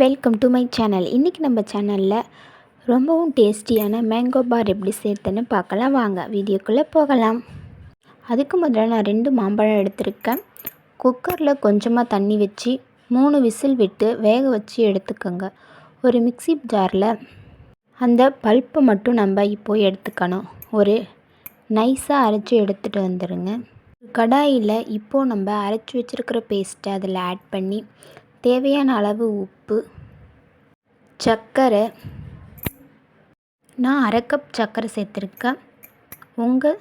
Welcome to my channel. இன்றைக்கி நம்ம சேனலில் ரொம்பவும் டேஸ்டியான மேங்கோ பார் எப்படி சேர்த்துன்னு பார்க்கலாம். வாங்க வீடியோக்குள்ளே போகலாம். அதுக்கு முதல்ல நான் 2 மாம்பழம் எடுத்திருக்கேன். குக்கரில் கொஞ்சமாக தண்ணி வச்சு 3 விசில் விட்டு வேக வச்சு எடுத்துக்கோங்க. ஒரு மிக்ஸி ஜாரில் அந்த பல்ப்பை மட்டும் நம்ம இப்போது எடுத்துக்கணும். ஒரு நைஸாக அரைச்சி எடுத்துகிட்டு வந்துடுங்க. கடாயில் இப்போது நம்ம அரைச்சி வச்சுருக்கிற பேஸ்ட்டை அதில் ஆட் பண்ணி தேவையான அளவு உப்பு, சர்க்கரை, நான் 1/2 கப் சர்க்கரை சேர்த்துருக்கேன். உங்கள்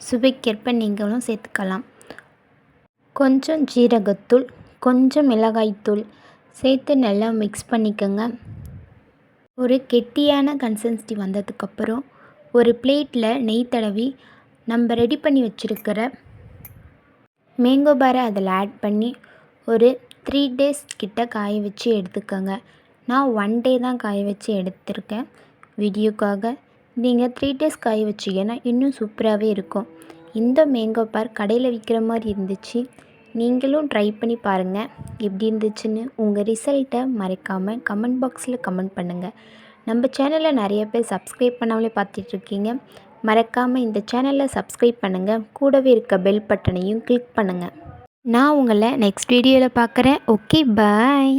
சுவைக்கேற்ப நீங்களும் சேர்த்துக்கலாம். கொஞ்சம் ஜீரகத்தூள், கொஞ்சம் மிளகாய்த்தூள் சேர்த்து நல்லா மிக்ஸ் பண்ணிக்கோங்க. ஒரு கெட்டியான கன்சிஸ்டன்சி வந்ததுக்கப்புறம் ஒரு பிளேட்டில் நெய் தடவி நம்ம ரெடி பண்ணி வச்சுருக்கிற மேங்கோ பாரை அதில் ஆட் பண்ணி ஒரு 3 டேஸ் கிட்ட காய வச்சு எடுத்துக்கோங்க. நான் 1 டே தான் காய வச்சு எடுத்திருக்கேன் வீடியோக்காக. நீங்கள் 3 டேஸ் காய வச்சிங்கன்னா இன்னும் சூப்பராகவே இருக்கும். இந்த மேங்கோ பார் கடையில் விற்கிற மாதிரி இருந்துச்சு. நீங்களும் ட்ரை பண்ணி பாருங்கள். எப்படி இருந்துச்சுன்னு உங்கள் ரிசல்ட்டை மறக்காமல் கமெண்ட் பாக்ஸில் கமெண்ட் பண்ணுங்கள். நம்ம சேனலில் நிறைய பேர் சப்ஸ்கிரைப் பண்ணாமலே பார்த்துட்ருக்கீங்க. மறக்காமல் இந்த சேனலை சப்ஸ்கிரைப் பண்ணுங்கள். கூடவே இருக்க பெல் பட்டனையும் கிளிக் பண்ணுங்கள். நான் உங்களை நெக்ஸ்ட் வீடியோவில் பார்க்குறேன். ஓகே, பாய்.